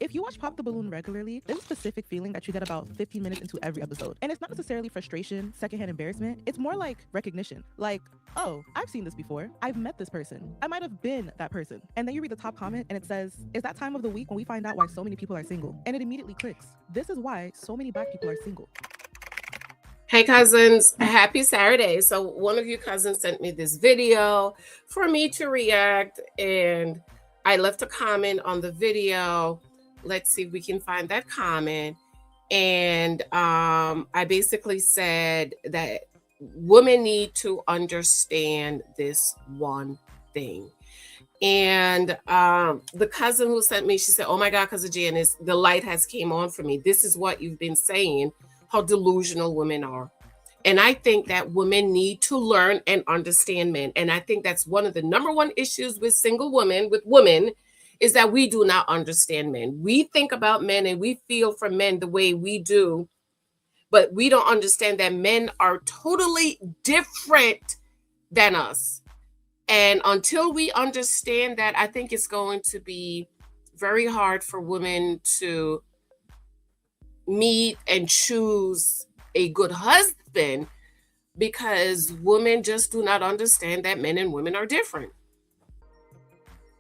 If you watch Pop the Balloon regularly, there's a specific feeling that you get about 15 minutes into every episode. And it's not necessarily frustration, secondhand embarrassment. It's more like recognition. Like, oh, I've seen this before. I've met this person. I might have been that person. And then you read the top comment and it says, "Is that time of the week when we find out why so many people are single?" And it immediately clicks. This is why so many Black people are single. Hey cousins, happy Saturday. So one of you cousins sent me this video for me to react, and I left a comment on the video. Let's see if we can find that comment. And I basically said that women need to understand this one thing. And the cousin who sent me, she said, "Oh my God, cousin Janice, the light has came on for me. This is what you've been saying, how delusional women are." And I think that women need to learn and understand men. And I think that's one of the number one issues with single women, with women, is that we do not understand men. We think about men and we feel for men the way we do, but we don't understand that men are totally different than us. And until we understand that, I think it's going to be very hard for women to meet and choose a good husband, because women just do not understand that men and women are different.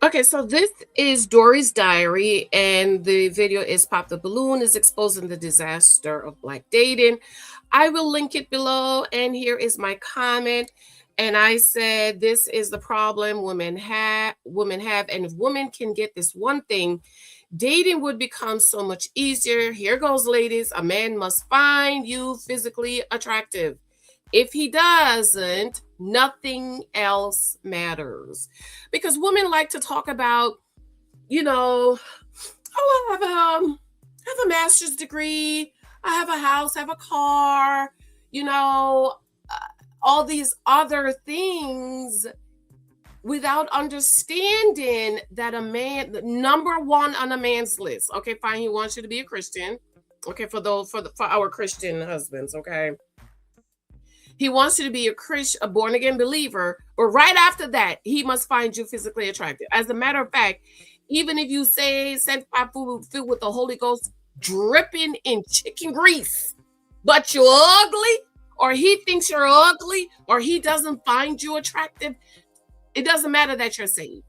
Okay, so this is Dory's diary, and the video is Pop the Balloon is exposing the disaster of Black dating. I will link it below, and here is my comment. And I said, this is the problem women have, and if women can get this one thing, dating would become so much easier. Here goes, ladies. A man must find you physically attractive. If he doesn't, nothing else matters. Because women like to talk about, oh, I have a master's degree. I have a house, I have a car, all these other things, without understanding that a man, number one on a man's list. Okay, fine, he wants you to be a Christian. Okay, for our Christian husbands, okay. He wants you to be a born again believer, but right after that, he must find you physically attractive. As a matter of fact, even if you say sanctified food filled with the Holy Ghost, dripping in chicken grease, but you're ugly, or he thinks you're ugly, or he doesn't find you attractive, it doesn't matter that you're saved.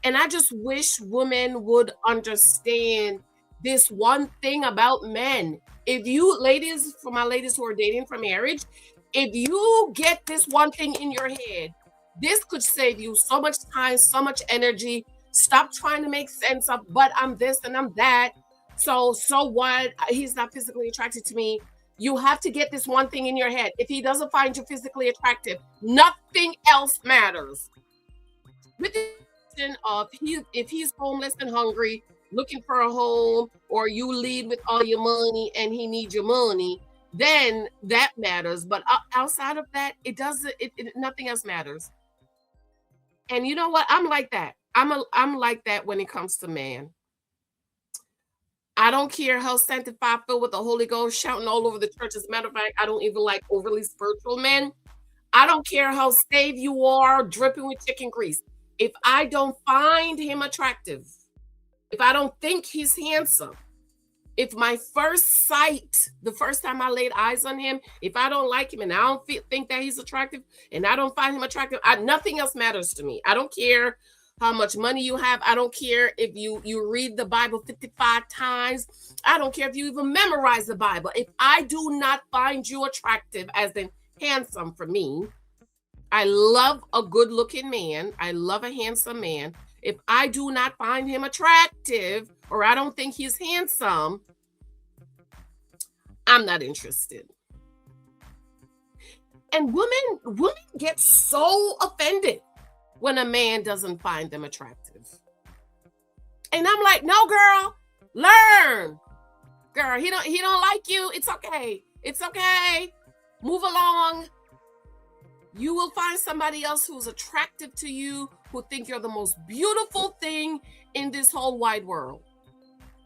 And I just wish women would understand this one thing about men. If you ladies, for my ladies who are dating for marriage, if you get this one thing in your head, this could save you so much time, so much energy. Stop trying to make sense of, but I'm this and I'm that. So what? He's not physically attracted to me. You have to get this one thing in your head. If he doesn't find you physically attractive, nothing else matters. With the question of if he's homeless and hungry, looking for a home, or you leave with all your money and he needs your money, then that matters. But outside of that, it doesn't. Nothing else matters. And you know what? I'm like that. I'm like that when it comes to man. I don't care how sanctified, filled with the Holy Ghost, shouting all over the church. As a matter of fact, I don't even like overly spiritual men. I don't care how saved you are, dripping with chicken grease. If I don't find him attractive, if I don't think he's handsome, if my first sight, the first time I laid eyes on him, if I don't like him and I don't think that he's attractive and I don't find him attractive, nothing else matters to me. I don't care how much money you have. I don't care if you read the Bible 55 times. I don't care if you even memorize the Bible. If I do not find you attractive, as in handsome for me, I love a good looking man. I love a handsome man. If I do not find him attractive, or I don't think he's handsome, I'm not interested. And women get so offended when a man doesn't find them attractive. And I'm like, no, girl, learn. Girl, he don't like you. It's okay. It's okay. Move along. You will find somebody else who's attractive to you, who think you're the most beautiful thing in this whole wide world.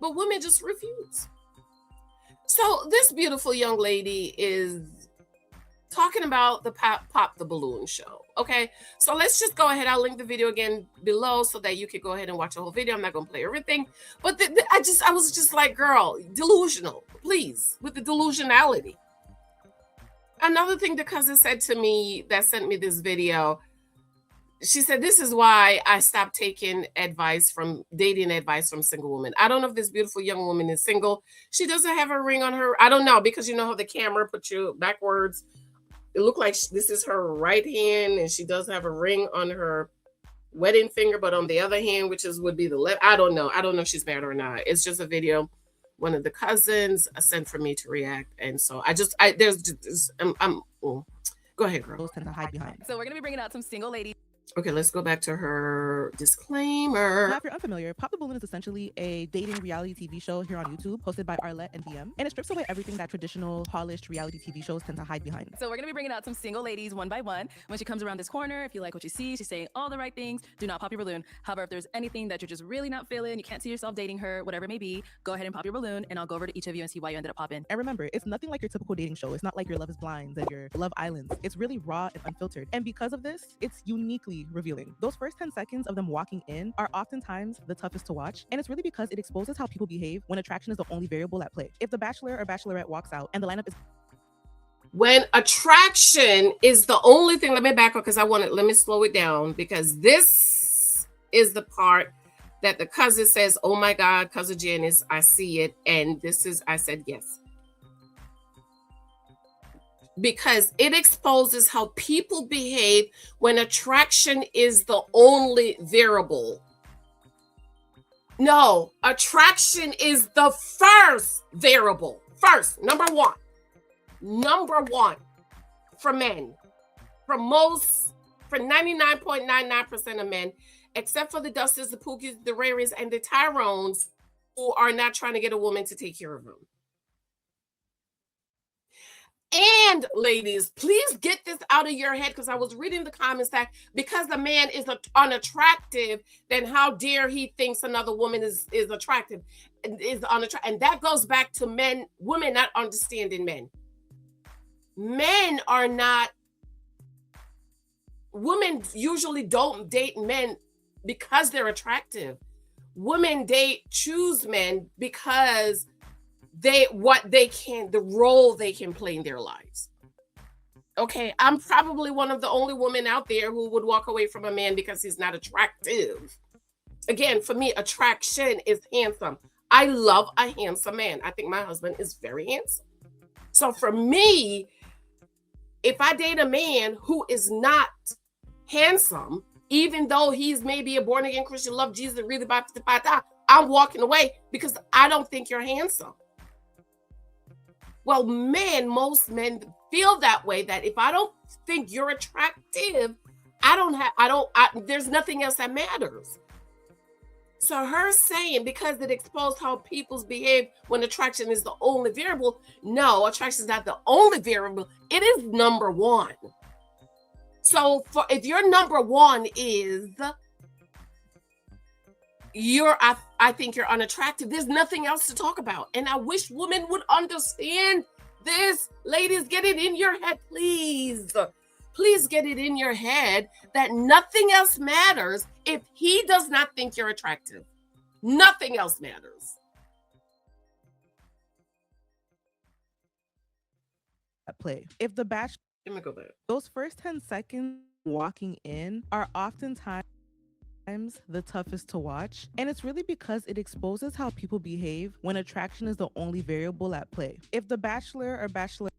But women just refuse. So this beautiful young lady is talking about the Pop the Balloon show. Okay, so let's just go ahead. I'll link the video again below so that you can go ahead and watch the whole video. I'm not gonna play everything, but I was just like, girl, delusional, please, with the delusionality. Another thing the cousin said to me that sent me this video, she said, this is why I stopped taking dating advice from single women. I don't know if this beautiful young woman is single. She doesn't have a ring on her. I don't know, because you know how the camera puts you backwards. It looked like this is her right hand, and she does have a ring on her wedding finger, but on the other hand, would be the left. I don't know if she's married or not. It's just a video one of the cousins sent for me to react, and so go ahead, girl. Tend to hide behind. So we're gonna be bringing out some single ladies. Okay, let's go back to her disclaimer. Now, if you're unfamiliar, Pop the Balloon is essentially a dating reality TV show here on YouTube, hosted by Arlette and DM, and it strips away everything that traditional, polished reality TV shows tend to hide behind. So we're gonna be bringing out some single ladies one by one. When she comes around this corner, if you like what you see, she's saying all the right things. Do not pop your balloon. However, if there's anything that you're just really not feeling, you can't see yourself dating her, whatever it may be, go ahead and pop your balloon, and I'll go over to each of you and see why you ended up popping. And remember, it's nothing like your typical dating show. It's not like your Love is Blind and your Love Islands. It's really raw and unfiltered. And because of this, it's uniquely revealing. Those first 10 seconds of them walking in are oftentimes the toughest to watch, and it's really because it exposes how people behave when attraction is the only variable at play. If the bachelor or bachelorette walks out and the lineup is when attraction is the only thing, let me back up because let me slow it down, because this is the part that the cousin says, oh my God, cousin Janice, I see it. And I said, yes. Because it exposes how people behave when attraction is the only variable. No, attraction is the first variable. First, number one for men. For 99.99% of men, except for the Dusters, the Pookies, the Raries, and the Tyrones, who are not trying to get a woman to take care of them. And ladies, please get this out of your head, because I was reading the comments that because the man is unattractive, then how dare he thinks another woman is attractive, is unattractive. And that goes back to women not understanding men. Women usually don't date men because they're attractive. Women choose men because the role they can play in their lives. Okay, I'm probably one of the only women out there who would walk away from a man because he's not attractive. Again, for me, attraction is handsome. I love a handsome man. I think my husband is very handsome. So for me, if I date a man who is not handsome, even though he's maybe a born-again Christian, love Jesus, really, I'm walking away because I don't think you're handsome. Well, most men feel that way, that if I don't think you're attractive, there's nothing else that matters. So her saying, because it exposed how people behave when attraction is the only variable. No, attraction is not the only variable. It is number one. So if your number one is I think you're unattractive, there's nothing else to talk about. And I wish women would understand this. Ladies, get it in your head, please. Please get it in your head that nothing else matters if he does not think you're attractive. Nothing else matters. at play. If the bachelor, Let me go back. those first 10 seconds walking in are oftentimes the toughest to watch, and it's really because it exposes how people behave when attraction is the only variable at play. If the bachelor or bachelorette,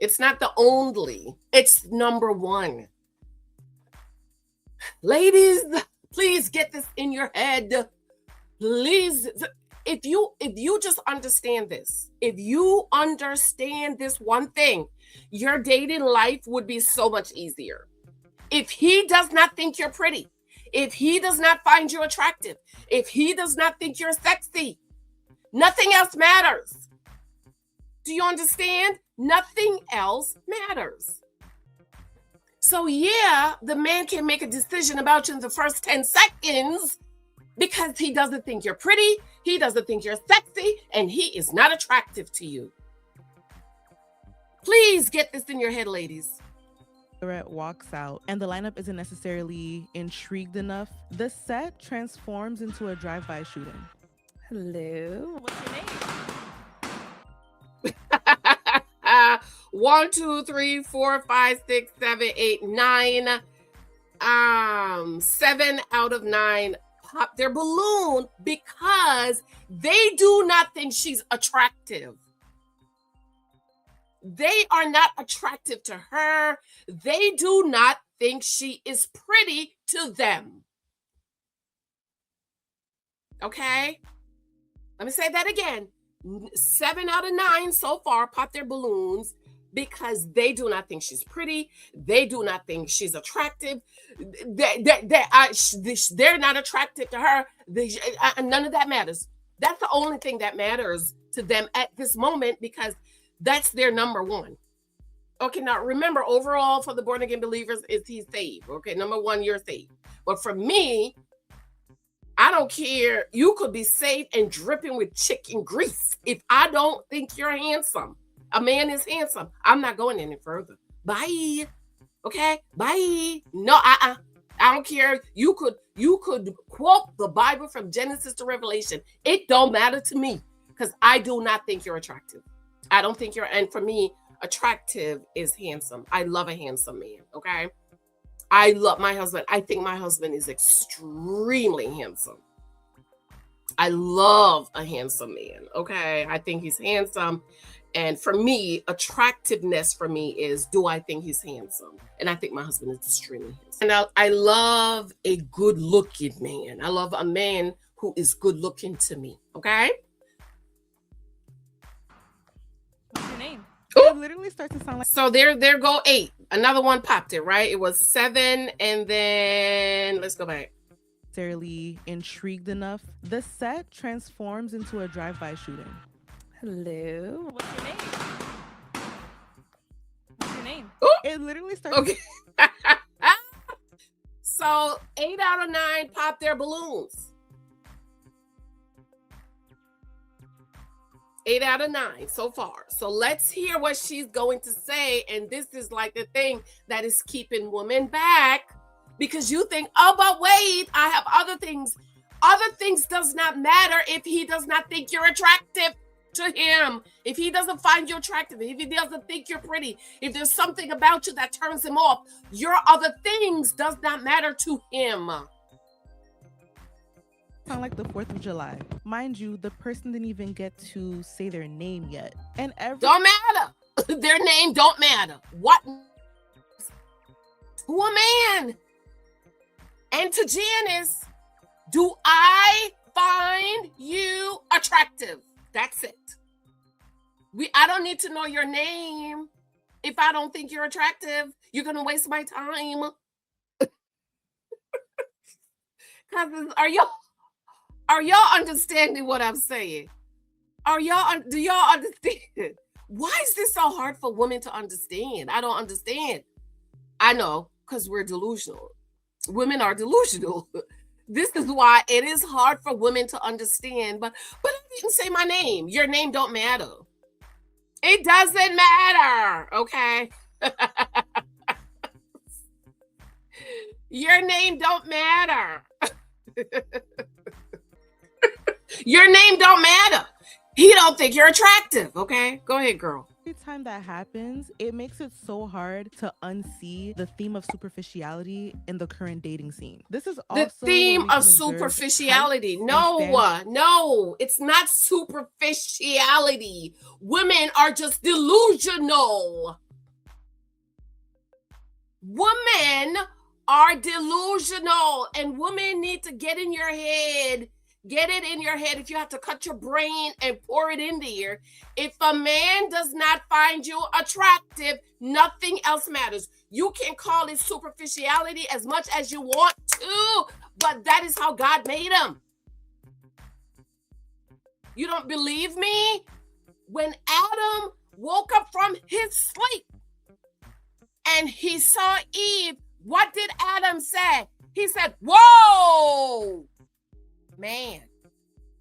It's not the only, it's number one. Ladies, please get this in your head. Please, if you just understand this, if you understand this one thing, your dating life would be so much easier. If he does not think you're pretty, if he does not find you attractive, if he does not think you're sexy, nothing else matters. Do you understand? Nothing else matters. So yeah, the man can make a decision about you in the first 10 seconds because he doesn't think you're pretty, he doesn't think you're sexy, and he is not attractive to you. Please get this in your head, ladies. Walks out and the lineup isn't necessarily intrigued enough, the set transforms into a drive-by shooting. Hello. What's your name? 1, 2, 3, 4, 5, 6, 7, 8, 9. 7 out of 9 pop their balloon because they do not think she's attractive. They are not attractive to her. They do not think she is pretty to them. Okay? Let me say that again. 7 out of 9 so far pop their balloons because they do not think she's pretty. They do not think she's attractive. They're not attracted to her. None of that matters. That's the only thing that matters to them at this moment because that's their number one. Okay, now remember, overall for the born again believers is he's saved. Okay, number one, you're saved. But for me, I don't care. You could be saved and dripping with chicken grease. If I don't think you're handsome, a man is handsome, I'm not going any further. Bye. Okay, bye. No, I don't care. You could quote the Bible from Genesis to Revelation. It don't matter to me because I do not think you're attractive. I don't think and for me, attractive is handsome. I love a handsome man, okay? I love my husband. I think my husband is extremely handsome. I love a handsome man, okay? I think he's handsome. And for me, attractiveness for me is, do I think he's handsome? And I think my husband is extremely handsome. And I love a good-looking man. I love a man who is good-looking to me, okay? What's your name? It literally starts to sound like... So there go 8. Another one popped it, right? It was 7, and then let's go back. Necessarily intrigued enough, the set transforms into a drive-by shooting. Hello. What's your name? What's your name? Ooh. It literally starts... Okay. So 8 out of 9 popped their balloons. 8 out of 9 so far. So let's hear what she's going to say. And this is like the thing that is keeping women back because you think, oh, but wait, I have other things. Other things does not matter if he does not think you're attractive to him. If he doesn't find you attractive, if he doesn't think you're pretty, if there's something about you that turns him off, your other things does not matter to him. Sound like the 4th of July. Mind you, the person didn't even get to say their name yet. And don't matter. Their name don't matter. What to a man? And to Janice, do I find you attractive? That's it. I don't need to know your name. If I don't think you're attractive, you're gonna waste my time. Cousins, are y'all understanding what I'm saying? Do y'all understand? Why is this so hard for women to understand? I don't understand. I know, because we're delusional. Women are delusional. This is why it is hard for women to understand. But I didn't say my name. Your name don't matter. It doesn't matter, okay? Your name don't matter. Your name don't matter. He don't think you're attractive, okay? Go ahead, girl. Every time that happens, it makes it so hard to unsee the theme of superficiality in the current dating scene. This is also the theme of superficiality. No, it's not superficiality. Women are just delusional. Women are delusional, and women need to get in your head. Get it in your head. If you have to cut your brain and pour it in there. If a man does not find you attractive, nothing else matters. You can call it superficiality as much as you want to, but that is how God made him. You don't believe me? When Adam woke up from his sleep and he saw Eve, what did Adam say? He said, whoa! Man,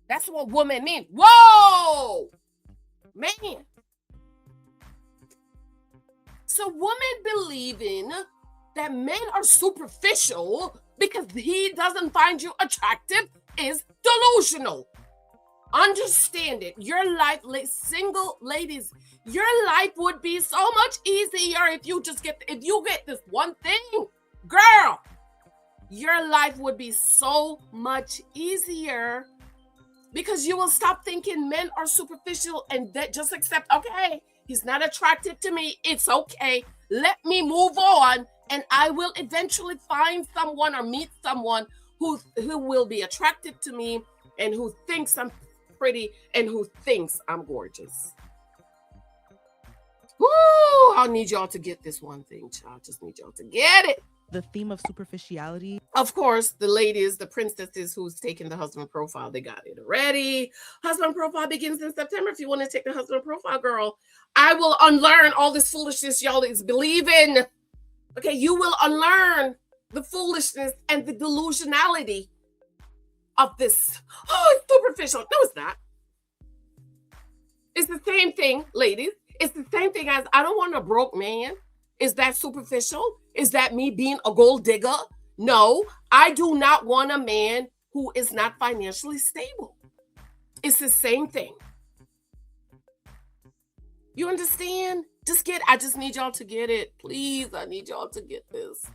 that's what woman means. Whoa, man. So women believing that men are superficial because he doesn't find you attractive is delusional. Understand it. Your life, single ladies, your life would be so much easier if you get this one thing, girl. Your life would be so much easier because you will stop thinking men are superficial and that just accept, okay, he's not attracted to me. It's okay. Let me move on, and I will eventually find someone or meet someone who will be attracted to me and who thinks I'm pretty and who thinks I'm gorgeous. Woo! I need y'all to get this one thing, child. Just need y'all to get it. The theme of superficiality. Of course, the ladies, the princesses who's taking the husband profile, they got it already. Husband profile begins in September. If you want to take the husband profile, girl, I will unlearn all this foolishness y'all is believing. Okay, you will unlearn the foolishness and the delusionality of this. Oh, it's superficial. No, it's not. It's the same thing, ladies. It's the same thing as I don't want a broke man. Is that superficial? Is that me being a gold digger? No, I do not want a man who is not financially stable. It's the same thing. You understand? I just need y'all to get it. Please, I need y'all to get this.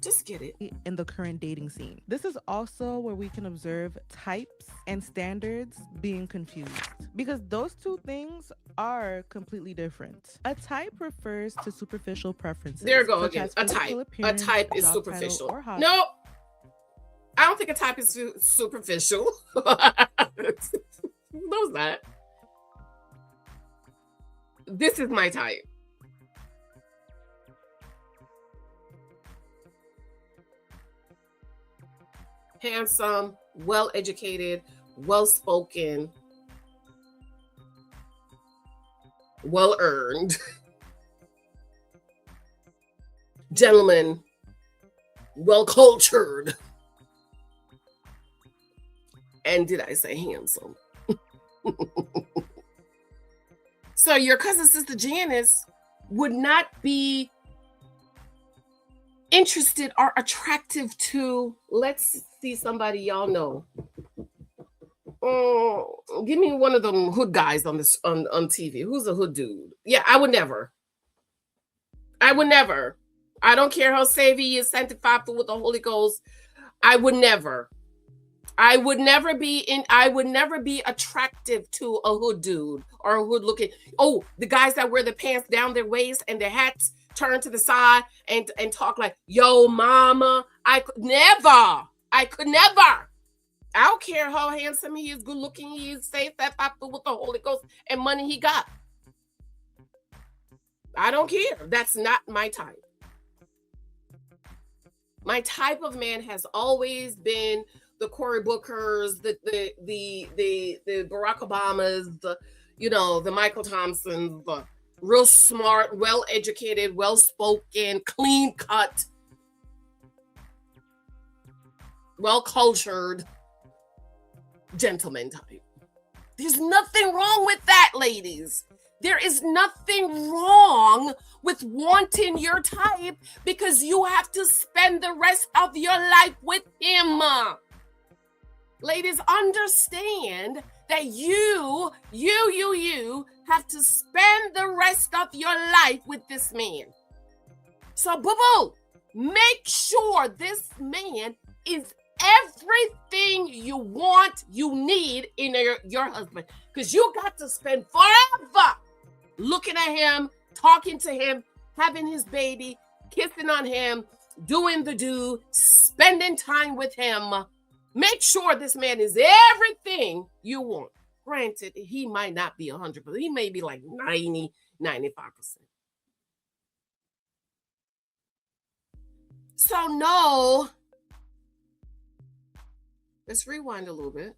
Just get it. In the current dating scene. This is also where we can observe types and standards being confused, because those two things are completely different. A type refers to superficial preferences. There you go again. A type is superficial. No, I don't think a type is superficial. No, it's not. This is my type. Handsome, well-educated, well-spoken, well-earned, gentleman, well-cultured, and did I say handsome? So your cousin, Sister Janice, would not be interested or attractive to, let's see somebody y'all know. Give me one of them hood guys on TV. Who's a hood dude? Yeah, I would never. I don't care how saved he is, sanctified with the Holy Ghost. I would never be attractive to a hood dude or a hood looking. Oh, the guys that wear the pants down their waist and their hats turned to the side and talk like, yo, mama. I could never. I don't care how handsome he is, good looking he is, safe, that with the Holy Ghost and money he got. I don't care. That's not my type. My type of man has always been the Cory Bookers, the Barack Obamas, the Michael Thompsons, the real smart, well-educated, well-spoken, clean-cut, well-cultured gentleman type. There's nothing wrong with that, ladies. There is nothing wrong with wanting your type because you have to spend the rest of your life with him. Ladies, understand that you have to spend the rest of your life with this man. So, boo-boo, make sure this man is everything you want, you need in your husband. Because you got to spend forever looking at him, talking to him, having his baby, kissing on him, doing the do, spending time with him. Make sure this man is everything you want. Granted, he might not be 100%. He may be like 90, 95%. So no, let's rewind a little bit.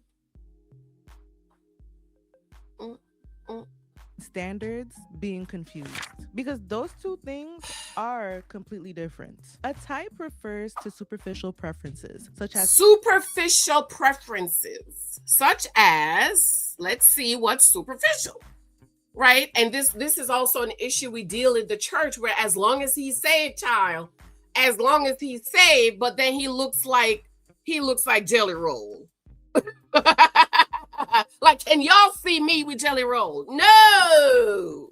Standards being confused, because those two things are completely different. A type refers to superficial preferences, such as, let's see what's superficial. right? And this is also an issue we deal in the church, where as long as he's saved, child, as long as he's saved, but then he looks like Jelly Roll. Like, can y'all see me with Jelly Roll? No.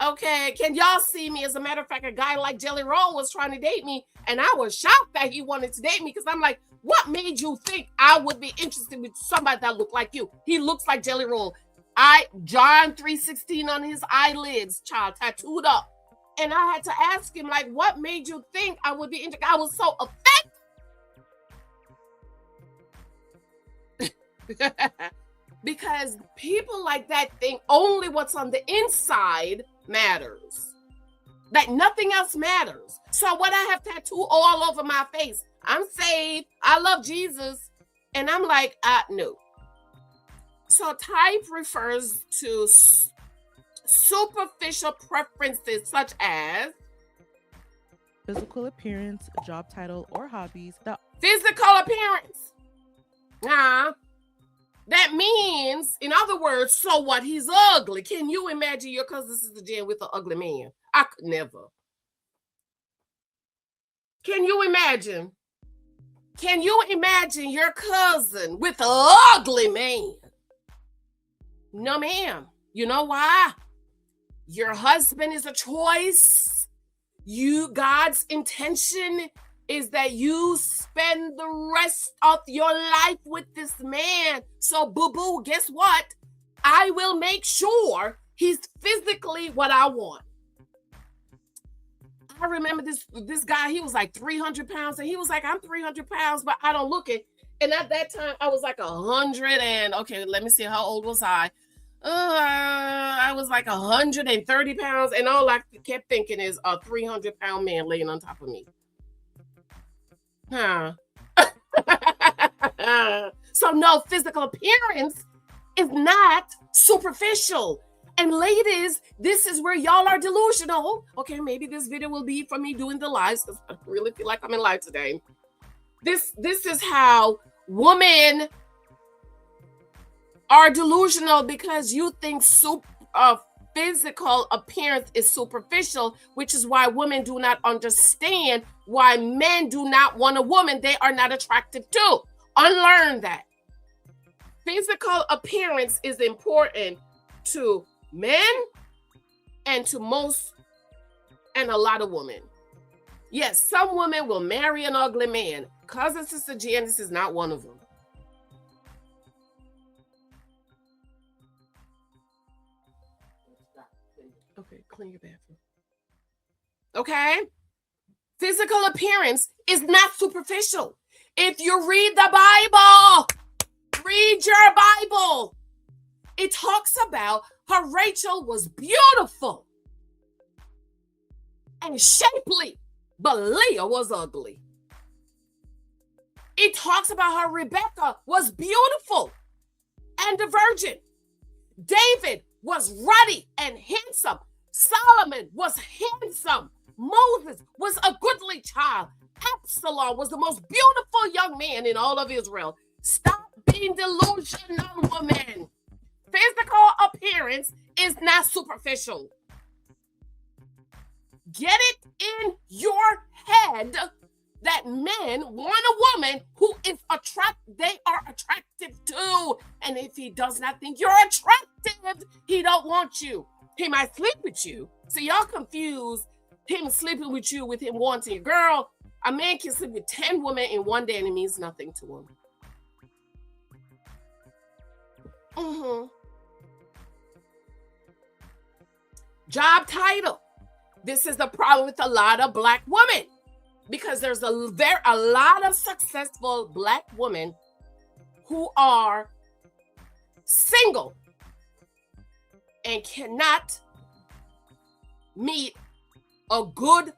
Okay, can y'all see me? As a matter of fact, a guy like Jelly Roll was trying to date me, and I was shocked that he wanted to date me, because I'm like, what made you think I would be interested with somebody that looked like you? He looks like Jelly Roll. John 3:16 on his eyelids, child, tattooed up. And I had to ask him, like, what made you think I would be interested? I was so affected. Because people like that think only what's on the inside matters. That nothing else matters. So what I have tattooed all over my face, I'm saved, I love Jesus, and I'm like, no. So type refers to superficial preferences such as physical appearance, job title, or hobbies. Physical appearance. That means, in other words, so what? He's ugly. Can you imagine your cousin Sister Jen with an ugly man? I could never. Can you imagine? Can you imagine your cousin with an ugly man? No, ma'am. You know why? Your husband is a choice. God's intention is that you spend the rest of your life with this man. So, boo-boo, guess what? I will make sure he's physically what I want. I remember this guy, he was like 300 pounds, and he was like, I'm 300 pounds, but I don't look it. And at that time, I was like 100 and, okay, let me see, how old was I? I was like 130 pounds, and all I kept thinking is a 300-pound man laying on top of me. So no, physical appearance is not superficial. And ladies, this is where y'all are delusional. Okay, maybe this video will be for me doing the lives, because I really feel like I'm in live today. This is how women are delusional, because you think physical appearance is superficial, which is why women do not understand why men do not want a woman they are not attracted to. Unlearn that. Physical appearance is important to men and to most and a lot of women. Yes, some women will marry an ugly man. Cousin Sister Janice is not one of them. Okay, clean your bathroom. Okay? Physical appearance is not superficial. If you read the Bible, read your Bible. It talks about how Rachel was beautiful and shapely, but Leah was ugly. It talks about how Rebecca was beautiful and a virgin. David was ruddy and handsome. Solomon was handsome. Moses was a goodly child. Absalom was the most beautiful young man in all of Israel. Stop being delusional, woman. Physical appearance is not superficial. Get it in your head that men want a woman who is they are attractive to. And if he does not think you're attractive, he don't want you. He might sleep with you. So y'all confuse him sleeping with you with him wanting you. Girl, a man can sleep with 10 women in one day and it means nothing to him. Job title. This is the problem with a lot of Black women, because there's a lot of successful Black women who are single and cannot meet a good,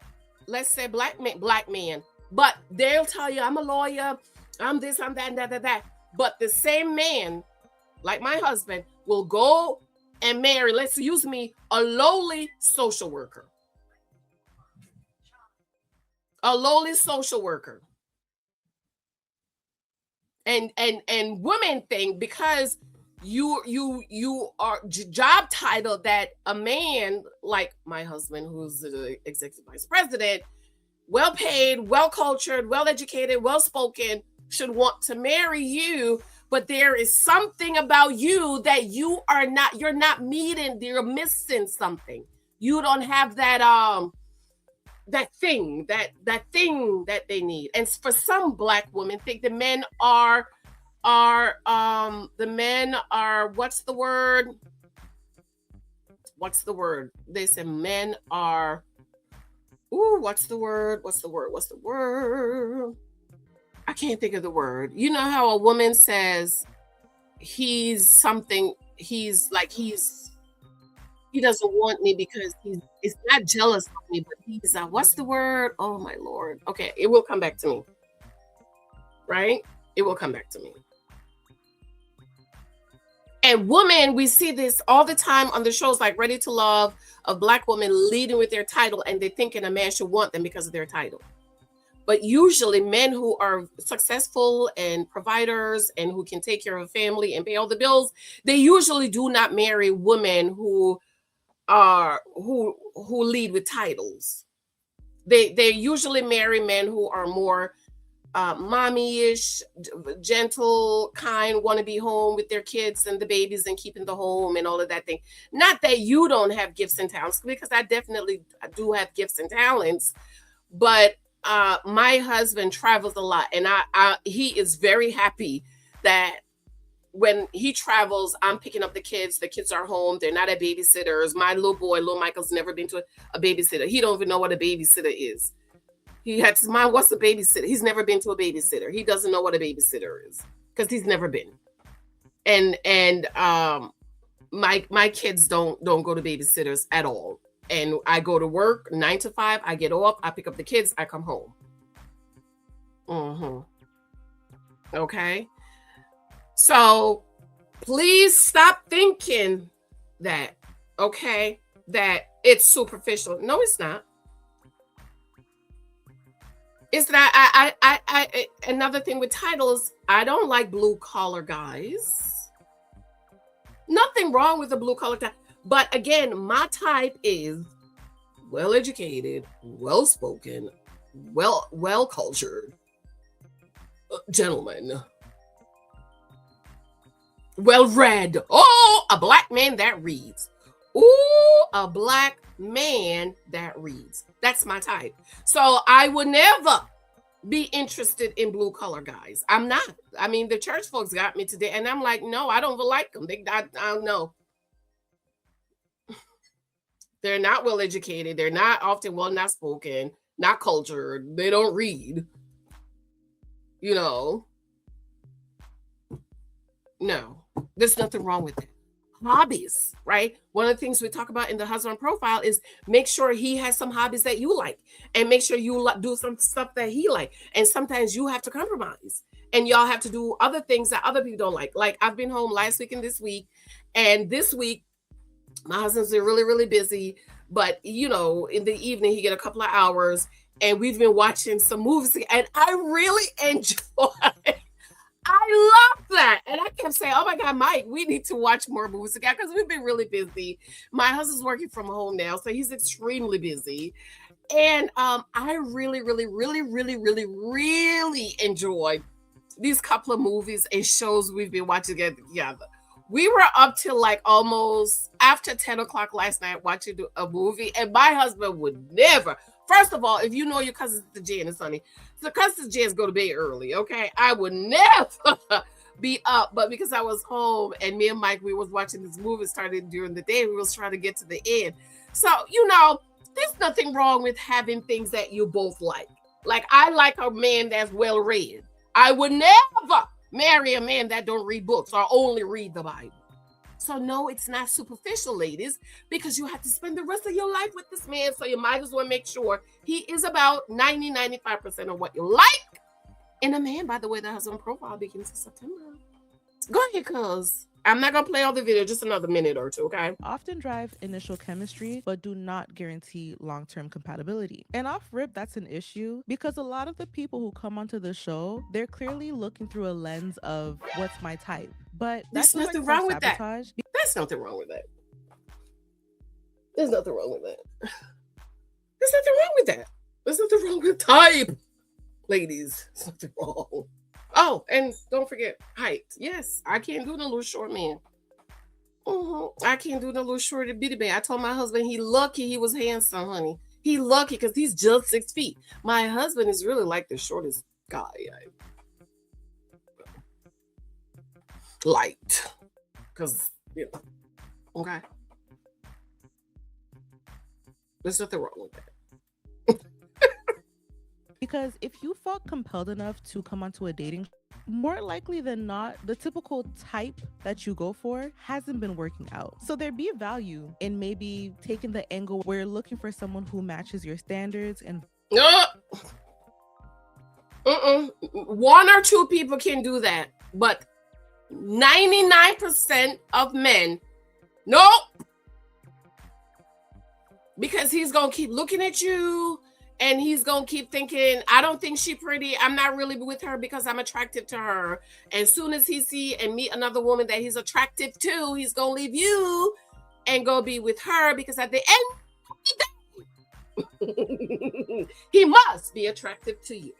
let's say, black man. But they'll tell you, I'm a lawyer, I'm this, I'm that, and that. But the same man, like my husband, will go and marry, let's use me, a lowly social worker. A lowly social worker. And women think because you are job title that a man like my husband, who's the executive vice president, well paid, well cultured, well educated, well spoken, should want to marry you. But there is something about you that you're not meeting, you're missing something. You don't have that thing that they need. And for some Black women think the men are what's the word? They say men are what's the word? I can't think of the word. You know how a woman says he's something, he doesn't want me because he's not jealous of me, but he's what's the word? Oh my Lord. Okay, it will come back to me. Right? It will come back to me. And women, we see this all the time on the shows like Ready to Love, of Black women leading with their title, and they're thinking a man should want them because of their title. But usually men who are successful and providers and who can take care of a family and pay all the bills, they usually do not marry women who lead with titles. They usually marry men who are more mommy-ish, gentle, kind, want to be home with their kids and the babies and keeping the home and all of that thing. Not that you don't have gifts and talents, because I definitely do have gifts and talents, but my husband travels a lot, and he is very happy that when he travels, I'm picking up the kids are home, they're not at babysitters. My little boy, little Michael's never been to a babysitter. He don't even know what a babysitter is. He had to mind, what's a babysitter? He's never been to a babysitter. He doesn't know what a babysitter is because he's never been. And my kids don't go to babysitters at all. And I go to work 9 to 5. I get off. I pick up the kids. I come home. Okay. So please stop thinking that, okay, that it's superficial. No, it's not. It's not. I another thing with titles, I don't like blue collar guys. Nothing wrong with a blue collar guy. But again, my type is well educated, well spoken, well cultured, gentleman, well read. Oh, a Black man that reads. Ooh, a Black man that reads. That's my type. So I would never be interested in blue collar guys. I'm not. I mean, the church folks got me today, and I'm like, no, I don't like them. I don't know. They're not well educated. They're not often not spoken, not cultured. They don't read. You know. No, there's nothing wrong with it. Hobbies, right? One of the things we talk about in the husband profile is make sure he has some hobbies that you like, and make sure you do some stuff that he like. And sometimes you have to compromise, and y'all have to do other things that other people don't like. Like I've been home last week and this week, and this week my husband's been really, really busy, but you know, in the evening he get a couple of hours, and we've been watching some movies, and I really enjoy it. I love that. And I kept saying, oh my God, Mike, we need to watch more movies together because we've been really busy. My husband's working from home now, so he's extremely busy. And I really, really, really, really, really, really enjoyed these couple of movies and shows we've been watching together. We were up till like almost after 10 o'clock last night watching a movie, and my husband would never. First of all, if you know your cousins to Janice, honey, the cousins Janice go to bed early, okay? I would never be up, but because I was home and me and Mike, we was watching this movie started during the day, we was trying to get to the end. So, you know, there's nothing wrong with having things that you both like. Like, I like a man that's well read. I would never marry a man that don't read books or only read the Bible. So no, it's not superficial, ladies, because you have to spend the rest of your life with this man. So you might as well make sure he is about 90-95% of what you like in a man. By the way, the husband profile begins in September. Go ahead, cuz. I'm not gonna play all the video, just another minute or two, okay? Often drive initial chemistry, but do not guarantee long-term compatibility. And off rip, that's an issue because a lot of the people who come onto the show, they're clearly looking through a lens of what's my type. But There's that's nothing wrong with that. There's nothing wrong with that. There's nothing wrong with that. There's nothing wrong with that. There's nothing wrong with type, ladies. There's nothing wrong. Oh, and don't forget height. Yes, I can't do the little short man. I can't do the little short bitty man. I told my husband he lucky he was handsome, honey. He lucky because he's just 6 feet. My husband is really like the shortest guy. Light. Because, you know. Okay. There's nothing wrong with that. Because if you felt compelled enough to come onto a dating, more likely than not, the typical type that you go for hasn't been working out. So there'd be value in maybe taking the angle where you're looking for someone who matches your standards and one or two people can do that, but 99% of men, nope. Because he's gonna keep looking at you and he's gonna keep thinking, I don't think she's pretty. I'm not really with her because I'm attracted to her. And soon as he see and meet another woman that he's attracted to, he's gonna leave you and go be with her because at the end of the day, he must be attractive to you.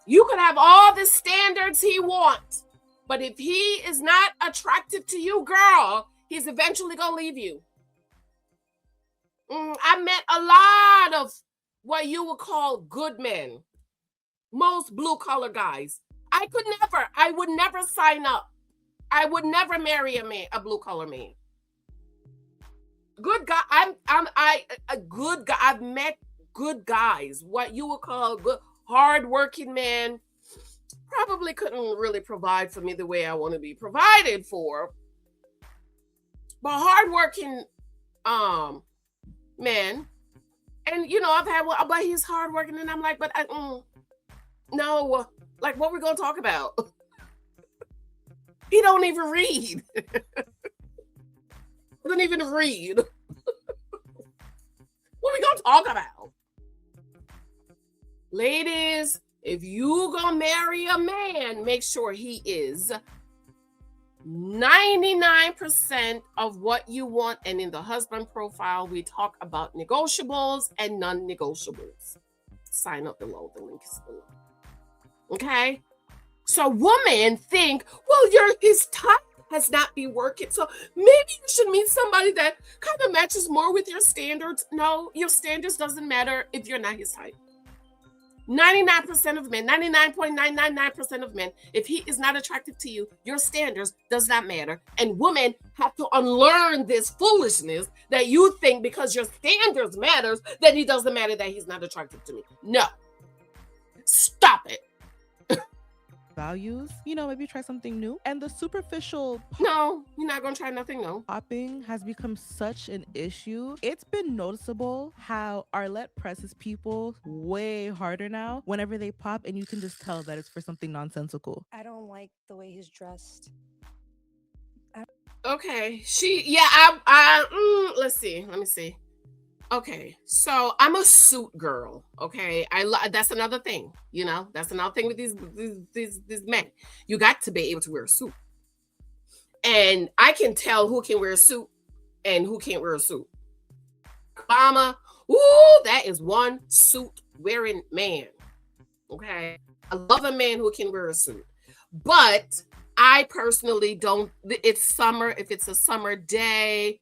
You could have all the standards he wants, but if he is not attractive to you, girl, he's eventually gonna leave you. I met a lot of what you would call good men, most blue-collar guys. I would never sign up. I would never marry a blue-collar man. Good guy. A good guy. I've met good guys, what you would call good, hard-working men. Probably couldn't really provide for me the way I want to be provided for. But hardworking man, and you know, I've had one, but he's hardworking, and I'm like, but no, like, what we're gonna talk about? He don't even read. He don't even read. What we gonna talk about? Ladies, if you gonna marry a man, make sure he is 99% of what you want. And in the husband profile, we talk about negotiables and non-negotiables. Sign up below. The link is below. Okay? So women think, well, his type has not been working. So maybe you should meet somebody that kind of matches more with your standards. No, your standards doesn't matter if you're not his type. 99% of men, 99.999% of men, if he is not attractive to you, your standards does not matter. And women have to unlearn this foolishness that you think because your standards matters, that it doesn't matter that he's not attractive to me. No. Stop it. values, maybe try something new. And the superficial No, you're not going to try nothing new. popping has become such an issue. It's been noticeable how Arlette presses people way harder now whenever they pop, and you can just tell that it's for something nonsensical. I don't like the way he's dressed. Okay. Let's see. Let me see. Okay, so I'm a suit girl. Okay, that's another thing. That's another thing with these men. You got to be able to wear a suit, and I can tell who can wear a suit and who can't wear a suit. Obama, ooh, that is one suit wearing man. Okay, I love a man who can wear a suit, but I personally don't. It's summer. If it's a summer day.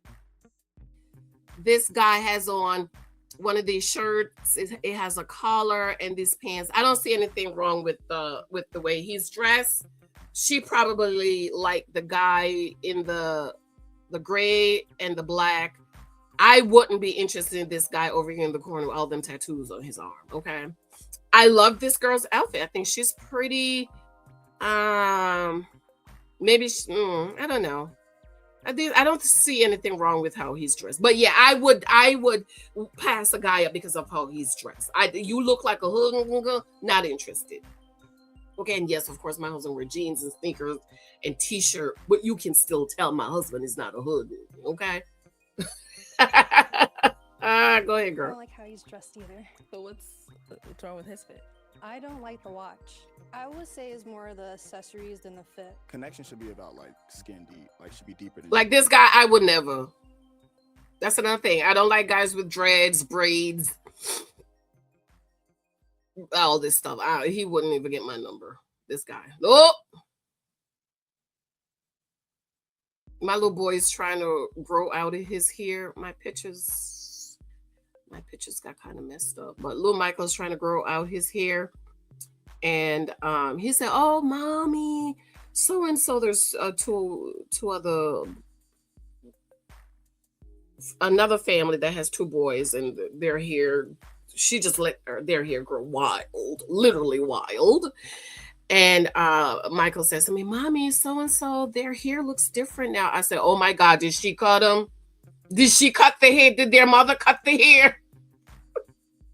This guy has on one of these shirts. It has a collar and these pants. I don't see anything wrong with the way he's dressed. She probably like the guy in the gray and the black. I wouldn't be interested in this guy over here in the corner with all them tattoos on his arm. Okay. I love this girl's outfit. I think she's pretty. Maybe I don't know. I don't see anything wrong with how he's dressed, but yeah, I would pass a guy up because of how he's dressed. You look like a hood, not interested. Okay, and yes, of course, my husband wear jeans and sneakers and t-shirt, but you can still tell my husband is not a hood. Okay. Go ahead, I girl. don't like how he's dressed either. But what's wrong with his fit? I don't like the watch. I would say it's more the accessories than the fit. Connection should be about like skin deep, like should be deeper than Like this guy, I would never. That's another thing. I don't like guys with dreads, braids, all this stuff. He wouldn't even get my number. This guy. Oh, my little boy is trying to grow out of his hair. My pictures got kind of messed up. But little Michael's trying to grow out his hair. And he said, "Oh, mommy, so and so." There's two other, another family that has two boys, and their hair. She just let their hair grow wild, literally wild. And Michael says to me, "Mommy, so and so, their hair looks different now." I said, "Oh my God, did she cut them? Did she cut the hair? Did their mother cut the hair?"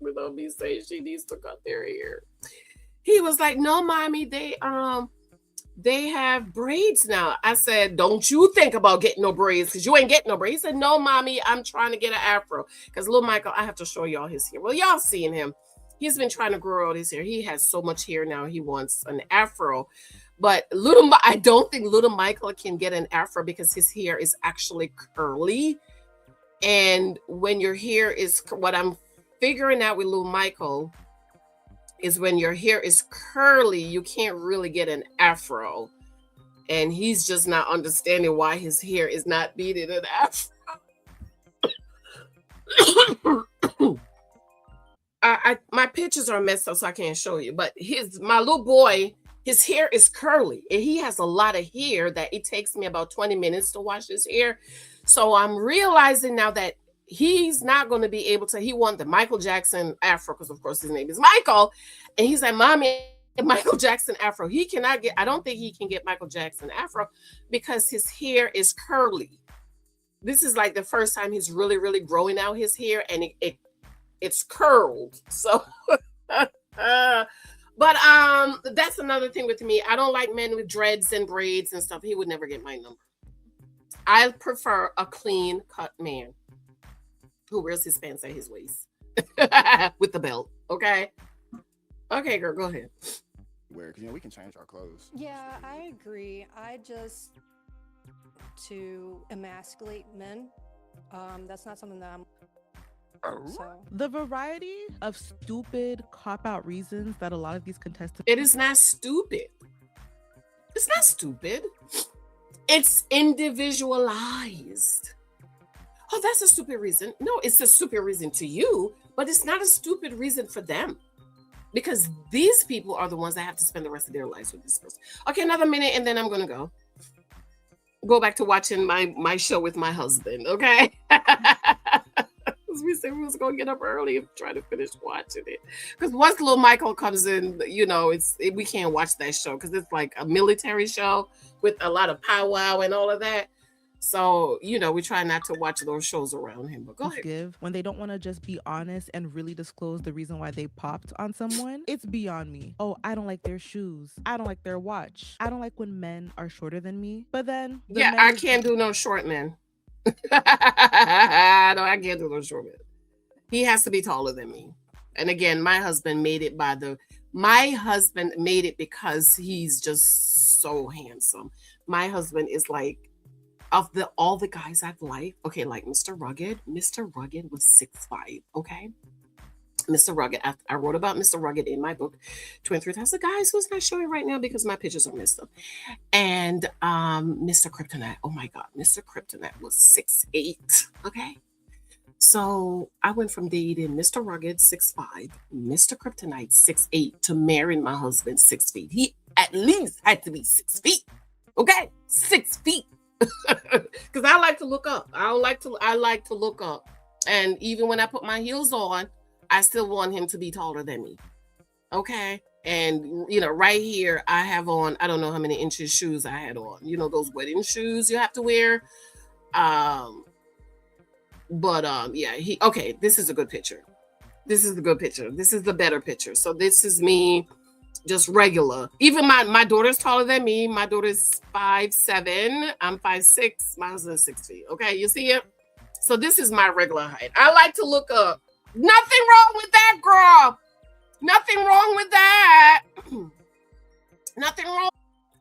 Without me saying she needs to cut their hair. He was like, "No, mommy, they have braids now." I said, "Don't you think about getting no braids, because you ain't getting no braids." He said, "No, mommy, I'm trying to get an afro." Because little Michael, I have to show y'all his hair. Well, y'all seen him. He's been trying to grow out his hair. He has so much hair now. He wants an afro. But I don't think little Michael can get an afro because his hair is actually curly. And when your hair is, what I'm figuring out with little Michael is when your hair is curly, you can't really get an afro. And he's just not understanding why his hair is not beating an afro. My pictures are messed up, so I can't show you. But my little boy, his hair is curly, and he has a lot of hair that it takes me about 20 minutes to wash his hair. So I'm realizing now that he's not going to be able to. He wanted the Michael Jackson afro, because of course his name is Michael, and he's like, "Mommy, Michael Jackson afro." He cannot get. I don't think he can get Michael Jackson afro because his hair is curly. This is like the first time he's really, really growing out his hair, and it's curled. So, but that's another thing with me. I don't like men with dreads and braids and stuff. He would never get my number. I prefer a clean cut man who wears his pants at his waist with the belt. Okay, girl, go ahead. Where, because we can change our clothes. Yeah, I agree. To emasculate men, that's not something that I'm. So. The variety of stupid cop-out reasons that a lot of these contestants... It is not stupid. It's not stupid. It's individualized. Oh, that's a stupid reason. No, it's a stupid reason to you, but it's not a stupid reason for them. Because these people are the ones that have to spend the rest of their lives with this person. Okay, another minute, and then I'm going to go back to watching my show with my husband, okay? We said we was gonna get up early and try to finish watching it. Because once little Michael comes in, we can't watch that show because it's like a military show with a lot of powwow and all of that. So, we try not to watch those shows around him. But go ahead. Give when they don't want to just be honest and really disclose the reason why they popped on someone. It's beyond me. Oh, I don't like their shoes. I don't like their watch. I don't like when men are shorter than me. But then I can't do no short men. No, I can't do no short men. He has to be taller than me. And again, my husband made it because he's just so handsome. My husband is like, of all the guys I've liked, okay, like Mr. Rugged was 6'5", okay? Mr. Rugged, I wrote about Mr. Rugged in my book, 23,000 Guys Who's Not Showing Right Now because my pictures are messed up. And Mr. Kryptonite, oh my God, Mr. Kryptonite was 6'8", okay? So I went from dating Mr. Rugged, 6'5", Mr. Kryptonite, 6'8", to marrying my husband, 6 feet. He at least had to be 6 feet, okay? 6 feet. Because I like to look up. I like to look up. And even when I put my heels on, I still want him to be taller than me. Okay. And right here I have on, I don't know how many inches shoes I had on. Those wedding shoes you have to wear. Okay, this is a good picture. This is the good picture. This is the better picture. So this is me just regular. Even my daughter's taller than me. My daughter's 5'7". I'm 5'6". My husband's 6 feet. Okay, you see it? So this is my regular height. I like to look up. Nothing wrong with that, girl. Nothing wrong with that. Nothing wrong.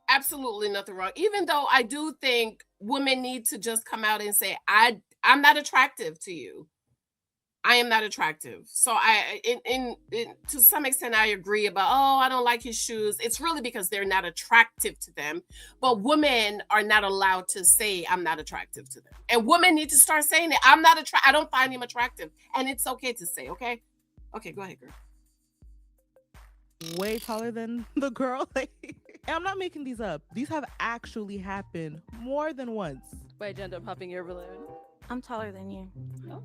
Absolutely nothing wrong. Even though I do think women need to just come out and say, I'm not attractive to you. I am not attractive. So to some extent, I agree about, oh, I don't like his shoes. It's really because they're not attractive to them. But women are not allowed to say, I'm not attractive to them. And women need to start saying it. I don't find him attractive. And it's okay to say, okay? Okay, go ahead, girl. Way taller than the girl. And I'm not making these up. These have actually happened more than once. By agenda popping your balloon. I'm taller than you. Oh.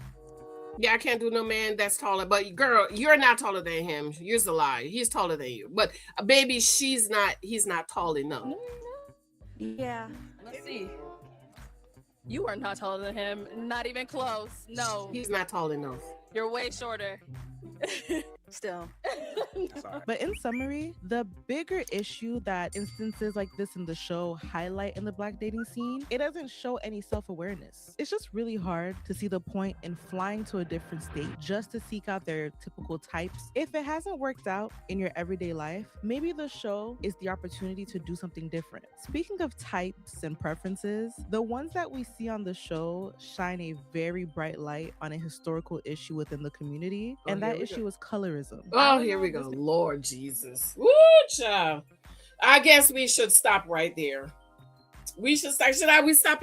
Yeah, I can't do no man that's taller. But girl, you're not taller than him. You're a lie. He's taller than you. But baby, he's not tall enough. Yeah. Let's see. You are not taller than him. Not even close. No. He's not tall enough. You're way shorter. Still. But in summary, the bigger issue that instances like this in the show highlight in the Black dating scene, it doesn't show any self-awareness. It's just really hard to see the point in flying to a different state just to seek out their typical types. If it hasn't worked out in your everyday life, maybe the show is the opportunity to do something different. Speaking of types and preferences, the ones that we see on the show shine a very bright light on a historical issue within the community, and that issue is colorism. Oh, here we go. Lord Jesus. Woo, child. I guess we should stop right there. We stop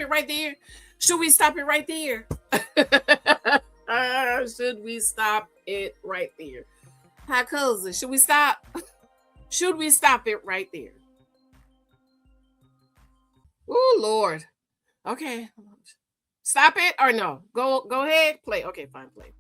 it right there? Should we stop it right there? Should we stop it right there? Hi, cousin. Should we stop? Should we stop it right there? Oh, Lord. Okay. Stop it or no? Go ahead. Play. Okay, fine. Play.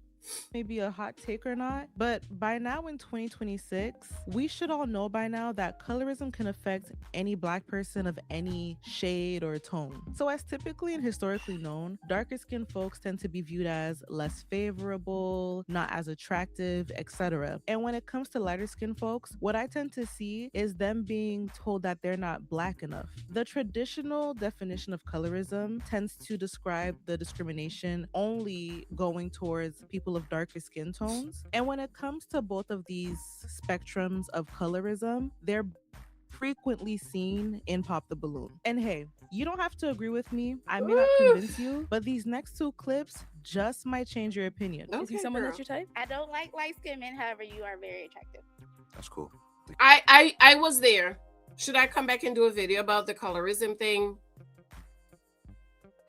Maybe a hot take or not, but by now in 2026, we should all know by now that colorism can affect any Black person of any shade or tone. So as typically and historically known, darker skinned folks tend to be viewed as less favorable, not as attractive, etc. And when it comes to lighter skinned folks, what I tend to see is them being told that they're not Black enough. The traditional definition of colorism tends to describe the discrimination only going towards people of darker skin tones. And when it comes to both of these spectrums of colorism, they're frequently seen in Pop the Balloon. And hey, you don't have to agree with me. I may not convince you, but these next two clips just might change your opinion. Is he someone that's your type? I don't like light-skinned men, however, you are very attractive. That's cool. I was there. Should I come back and do a video about the colorism thing?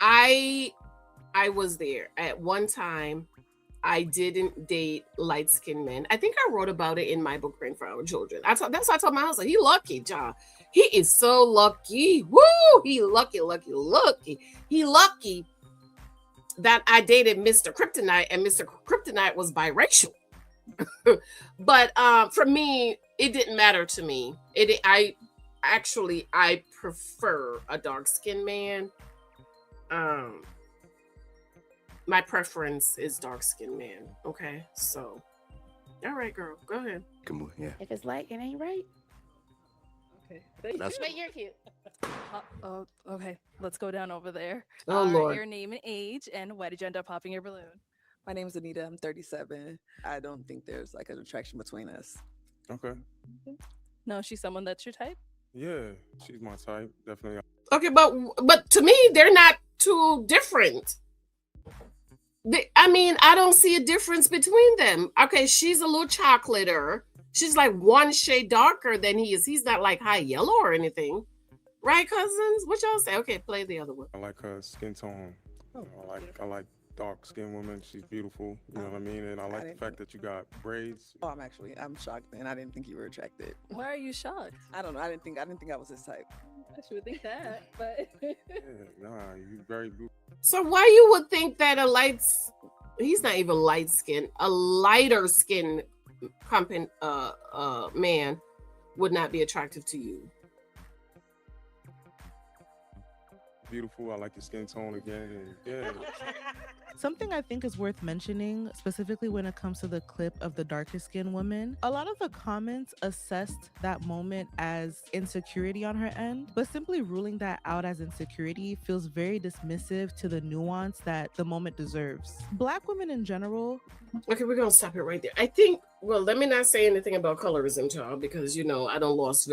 I was there. At one time, I didn't date light-skinned men. I think I wrote about it in my book, Rain for Our Children. That's why I told my husband, he lucky, John. He is so lucky. Woo! He lucky. He lucky that I dated Mr. Kryptonite, and Mr. Kryptonite was biracial. But for me, it didn't matter to me. I prefer a dark-skinned man. My preference is dark-skinned man. Okay, so all right, girl, go ahead. Come on, yeah. If it's light, it ain't right. Okay. That's But you're cute. Okay. Let's go down over there. Oh, Lord. Your name and age, and why did you end up popping your balloon? My name is Anita. I'm 37. I don't think there's like an attraction between us. Okay. No, she's someone that's your type? Yeah, she's my type, definitely. Okay, but to me, they're not too different. I don't see a difference between them. Okay, she's a little chocolater. She's like one shade darker than he is. He's not like high yellow or anything. Right, cousins? What y'all say? Okay, play the other one. I like her skin tone. I like dark skinned women. She's beautiful. You know what I mean? And I like the fact that you got braids. Oh, I'm shocked, and I didn't think you were attracted. Why are you shocked? I don't know. I didn't think I was his type. I should think that, but Yeah, nah, you very beautiful. So why you would think that he's not even light skinned, a lighter skinned man would not be attractive to you? Beautiful. I like your skin tone again. And yeah. Something I think is worth mentioning, specifically when it comes to the clip of the darker skinned woman, a lot of the comments assessed that moment as insecurity on her end, but simply ruling that out as insecurity feels very dismissive to the nuance that the moment deserves. Black women in general. Okay, we're gonna stop it right there. I think, well, let me not say anything about colorism, child, because you know I don't lost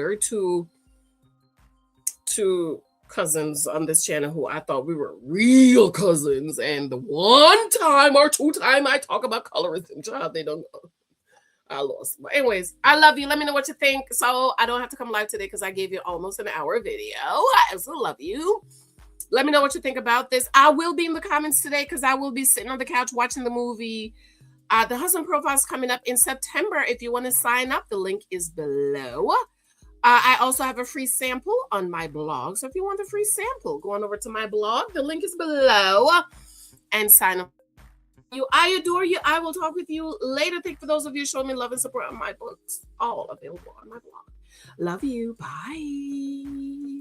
two cousins on this channel who I thought we were real cousins, and the one time or two time I talk about colorism, child, they don't know. I lost. But anyways, I love you. Let me know what you think. So I don't have to come live today because I gave you almost an hour video. I also love you. Let me know what you think about this. I will be in the comments today because I will be sitting on the couch watching the movie. The husband profile is coming up in September. If you want to sign up, the link is below. I also have a free sample on my blog. So if you want a free sample, go on over to my blog. The link is below and sign up. I adore you. I will talk with you later. Thank you for those of you showing me love and support on my books. All available on my blog. Love you. Bye.